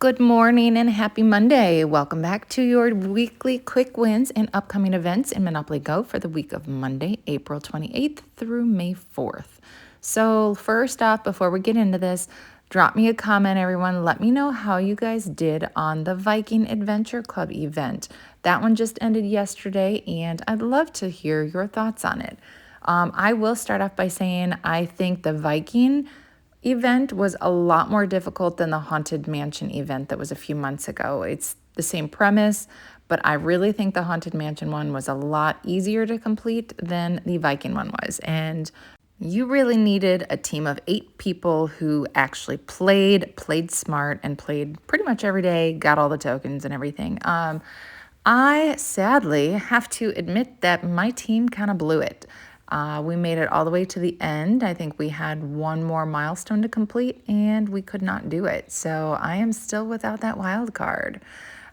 Good morning and happy Monday. Welcome back to your weekly quick wins and upcoming events in Monopoly Go for the week of Monday, April 28th through May 4th. So, first off, before we get into this, drop me a comment, everyone. Let me know how you guys did on the Viking Adventure Club event. That one just ended yesterday, and I'd love to hear your thoughts on it. I will start off by saying I think the Viking event was a lot more difficult than the Haunted Mansion event that was a few months ago. It's the same premise, but I really think the Haunted Mansion one was a lot easier to complete than the Viking one was. And you really needed a team of 8 people who actually played smart, and played pretty much every day, got all the tokens and everything. I sadly have to admit that my team kind of blew it. We made it all the way to the end. I think we had one more milestone to complete and we could not do it. So I am still without that wild card.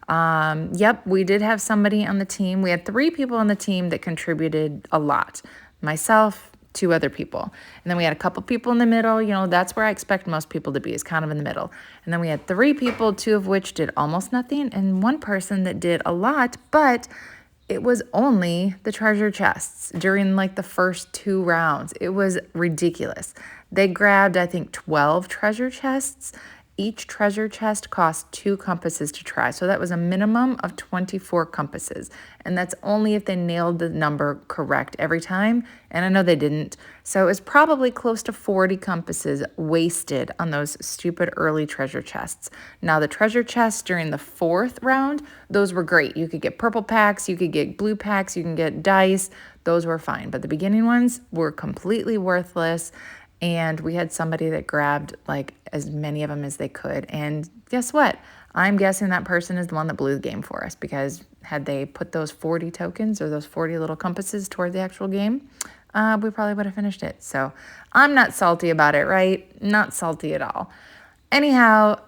Yep, we did have somebody on the team. We had 3 people on the team that contributed a lot. Myself, 2 other people. And then we had a couple people in the middle. That's where I expect most people to be, is kind of in the middle. And then we had 3 people, 2 of which did almost nothing, and 1 person that did a lot, but it was only the treasure chests during like the first 2 rounds. It was ridiculous. They grabbed, I think, 12 treasure chests. Each treasure chest cost 2 compasses to try. So that was a minimum of 24 compasses. And that's only if they nailed the number correct every time. And I know they didn't. So it was probably close to 40 compasses wasted on those stupid early treasure chests. Now, the treasure chests during the 4th round, those were great. You could get purple packs, you could get blue packs, you can get dice. Those were fine. But the beginning ones were completely worthless. And we had somebody that grabbed like as many of them as they could. And guess what? I'm guessing that person is the one that blew the game for us, because had they put those 40 tokens or those 40 little compasses toward the actual game, we probably would have finished it. So I'm not salty about it, right? Not salty at all. Anyhow,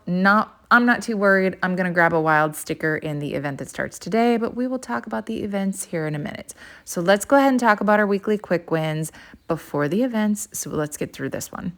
I'm not too worried. I'm going to grab a wild sticker in the event that starts today, but we will talk about the events here in a minute. So let's go ahead and talk about our weekly quick wins before the events. So let's get through this one.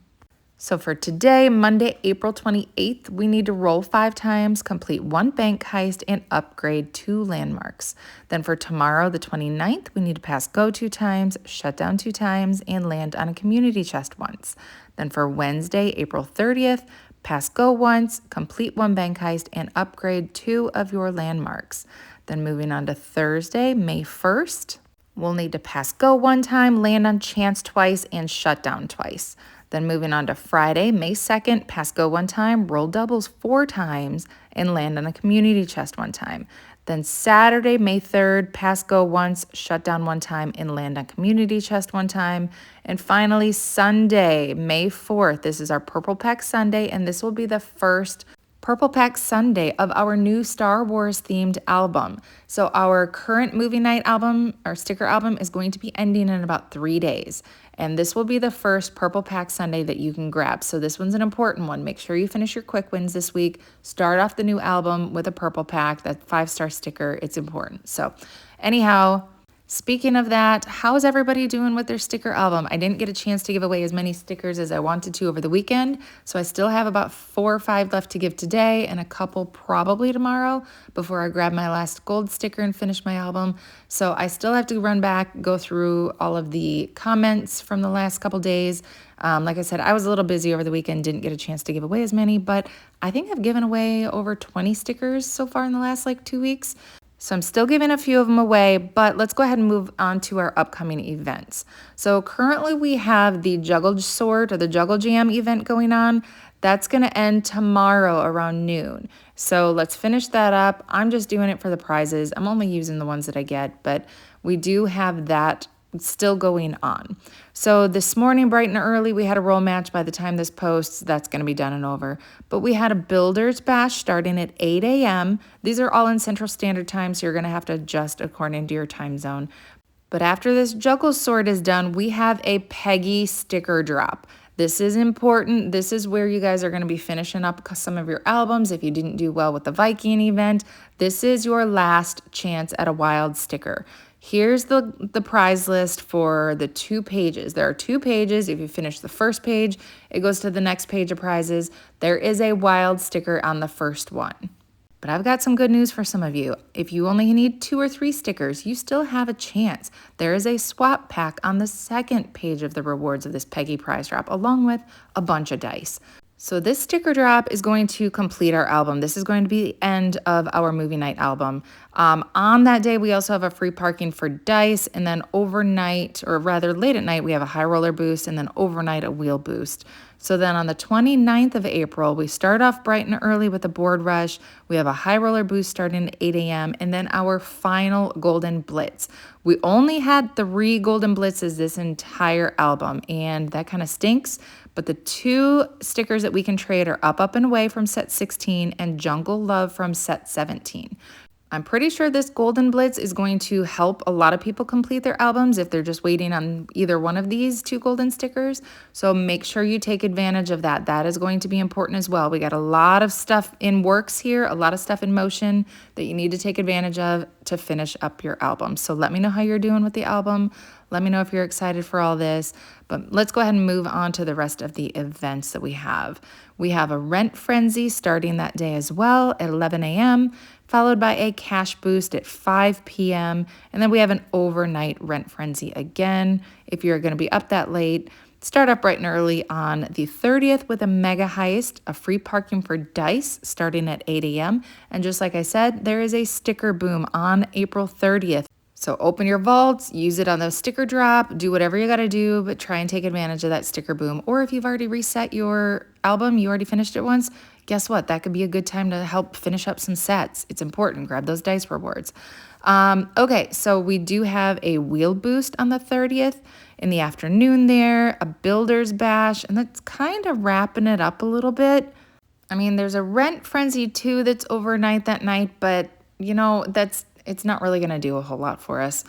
So for today, Monday, April 28th, we need to roll 5 times, complete 1 bank heist, and upgrade 2 landmarks. Then for tomorrow, the 29th, we need to pass go 2 times, shut down 2 times, and land on a community chest once. Then for Wednesday, April 30th, pass go once, complete 1 bank heist, and upgrade 2 of your landmarks. Then moving on to Thursday, May 1st, we'll need to pass go 1 time, land on chance twice, and shut down twice. Then moving on to Friday, May 2nd, pass go 1 time, roll doubles 4 times, and land on a community chest 1 time. Then Saturday, May 3rd, pass go once, shut down 1 time, and land on community chest 1 time. And finally, Sunday, May 4th, this is our Purple Pack Sunday, and this will be the first Purple Pack Sunday of our new Star Wars themed album. So our current movie night album, our sticker album, is going to be ending in about 3 days. And this will be the first Purple Pack Sunday that you can grab. So this one's an important one. Make sure you finish your quick wins this week. Start off the new album with a Purple Pack, that 5-star sticker. It's important. So anyhow, speaking of that, how's everybody doing with their sticker album? I didn't get a chance to give away as many stickers as I wanted to over the weekend, so I still have about 4 or 5 left to give today, and a couple probably tomorrow before I grab my last gold sticker and finish my album. So I still have to run back, go through all of the comments from the last couple days. Like I said, I was a little busy over the weekend, didn't get a chance to give away as many, but I think I've given away over 20 stickers so far in the last 2 weeks. So I'm still giving a few of them away, but let's go ahead and move on to our upcoming events. So currently we have the Juggle Sword or the Juggle Jam event going on. That's going to end tomorrow around noon. So let's finish that up. I'm just doing it for the prizes. I'm only using the ones that I get, but we do have that still going on. So this morning, bright and early, we had a roll match. By the time this posts, that's going to be done and over. But we had a Builder's Bash starting at 8 a.m. These are all in Central Standard Time, so you're going to have to adjust according to your time zone. But after this Juggle Sword is done, we have a Peggy sticker drop. This is important. This is where you guys are going to be finishing up some of your albums. If you didn't do well with the Viking event, this is your last chance at a wild sticker. Here's the prize list for the 2 pages. There are 2 pages. If you finish the first page, it goes to the next page of prizes. There is a wild sticker on the first one. But I've got some good news for some of you. If you only need 2 or 3 stickers, you still have a chance. There is a swap pack on the second page of the rewards of this Peggy prize drop, along with a bunch of dice. So this sticker drop is going to complete our album. This is going to be the end of our movie night album. On that day, we also have a free parking for dice, and then overnight, or rather late at night, we have a high roller boost, and then overnight a wheel boost. So then on the 29th of April, we start off bright and early with a board rush. We have a high roller boost starting at 8 a.m. and then our final Golden Blitz. We only had 3 Golden Blitzes this entire album, and that kind of stinks. But the 2 stickers that we can trade are Up and Away from set 16 and Jungle Love from set 17. I'm pretty sure this Golden Blitz is going to help a lot of people complete their albums if they're just waiting on either one of these 2 golden stickers. So make sure you take advantage of that. That is going to be important as well. We got a lot of stuff in works here, a lot of stuff in motion that you need to take advantage of to finish up your album. So let me know how you're doing with the album. Let me know if you're excited for all this. But let's go ahead and move on to the rest of the events that we have. We have a rent frenzy starting that day as well at 11 a.m., followed by a cash boost at 5 p.m., and then we have an overnight rent frenzy again. If you're going to be up that late, start up bright and early on the 30th with a mega heist, a free parking for dice starting at 8 a.m., and just like I said, there is a sticker boom on April 30th. So open your vaults, use it on the sticker drop, do whatever you got to do, but try and take advantage of that sticker boom. Or if you've already reset your album, you already finished it once, guess what? That could be a good time to help finish up some sets. It's important. Grab those dice rewards. Okay, so we do have a wheel boost on the 30th in the afternoon there, a builder's bash, and that's kind of wrapping it up a little bit. I mean, there's a rent frenzy too that's overnight that night, but you know, it's not really going to do a whole lot for us.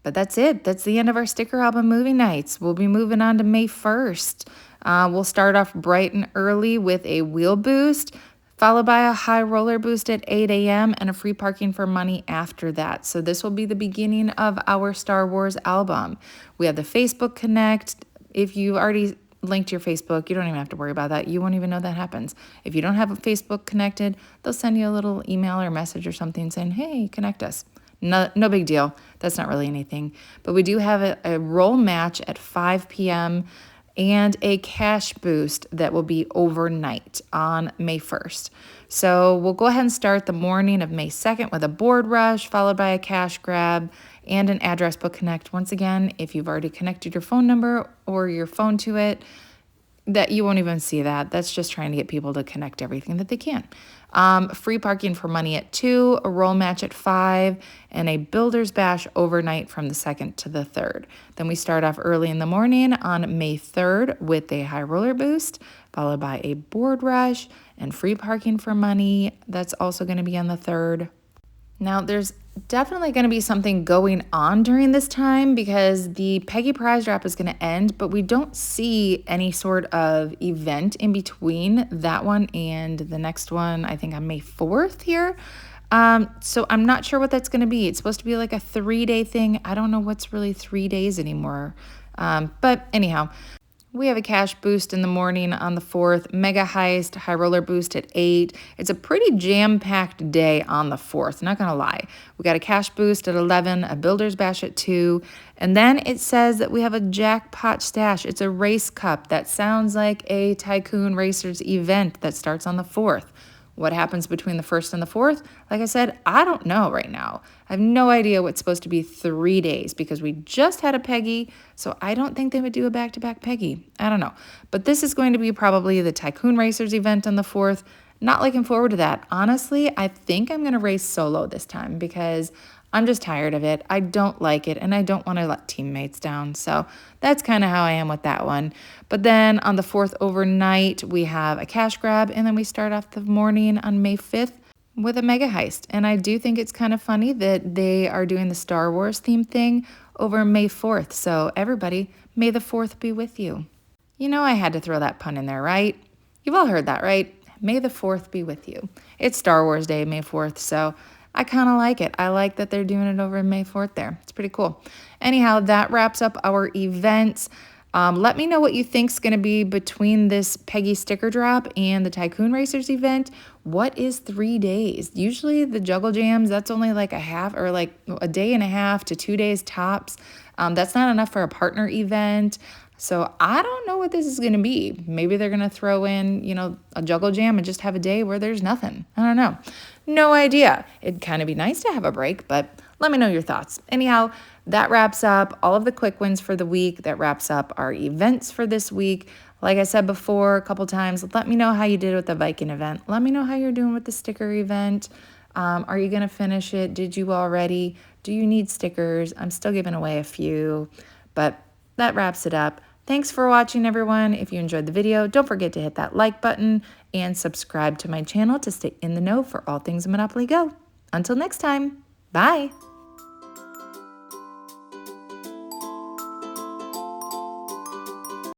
But that's it. That's the end of our sticker album movie nights. We'll be moving on to May 1st. We'll start off bright and early with a wheel boost, followed by a high roller boost at 8 a.m. and a free parking for money after that. So this will be the beginning of our Star Wars album. We have the Facebook Connect. If you already linked your Facebook, you don't even have to worry about that. You won't even know that happens. If you don't have a Facebook connected, they'll send you a little email or message or something saying, hey, connect us. No big deal. That's not really anything. But we do have a roll match at 5 p.m. and a cash boost that will be overnight on May 1st. So we'll go ahead and start the morning of May 2nd with a board rush, followed by a cash grab and an address book connect. Once again, if you've already connected your phone number or your phone to it, that you won't even see that. That's just trying to get people to connect everything that they can. Free parking for money at 2, a roll match at 5, and a builder's bash overnight from the 2nd to the 3rd. Then we start off early in the morning on May 3rd with a high roller boost, followed by a board rush and free parking for money. That's also going to be on the 3rd. Now, there's definitely going to be something going on during this time because the Peggy prize drop is going to end, but we don't see any sort of event in between that one and the next one, I think on May 4th here. So I'm not sure what that's going to be. It's supposed to be like a 3-day thing. I don't know what's really 3 days anymore. But anyhow, we have a cash boost in the morning on the 4th, mega heist, high roller boost at 8. It's a pretty jam-packed day on the 4th, not going to lie. We got a cash boost at 11, a builder's bash at 2, and then it says that we have a jackpot stash. It's a race cup. That sounds like a Tycoon Racers event that starts on the 4th. What happens between the 1st and the 4th? Like I said, I don't know right now. I have no idea what's supposed to be 3 days because we just had a Peggy, so I don't think they would do a back-to-back Peggy. I don't know. But this is going to be probably the Tycoon Racers event on the 4th. Not looking forward to that. Honestly, I think I'm going to race solo this time because I'm just tired of it. I don't like it, and I don't want to let teammates down. So that's kind of how I am with that one. But then on the 4th overnight, we have a cash grab, and then we start off the morning on May 5th with a mega heist. And I do think it's kind of funny that they are doing the Star Wars theme thing over May 4th. So everybody, may the 4th be with you. You know I had to throw that pun in there, right? You've all heard that, right? May the 4th be with you. It's Star Wars Day, May 4th, so I kind of like it. I like that they're doing it over May 4th there. It's pretty cool. Anyhow, that wraps up our events. Let me know what you think's going to be between this Peggy sticker drop and the Tycoon Racers event. What is 3 days? Usually the Juggle Jams, that's only like a half or like a day and a half to 2 days tops. That's not enough for a partner event. So I don't know what this is going to be. Maybe they're going to throw in, a Juggle Jam and just have a day where there's nothing. I don't know. No idea. It'd kind of be nice to have a break, but let me know your thoughts. Anyhow, that wraps up all of the quick wins for the week. That wraps up our events for this week. Like I said before a couple times, let me know how you did with the Viking event. Let me know how you're doing with the sticker event. Are you going to finish it? Did you already? Do you need stickers? I'm still giving away a few, but that wraps it up. Thanks for watching, everyone. If you enjoyed the video, don't forget to hit that like button and subscribe to my channel to stay in the know for all things Monopoly Go. Until next time, bye.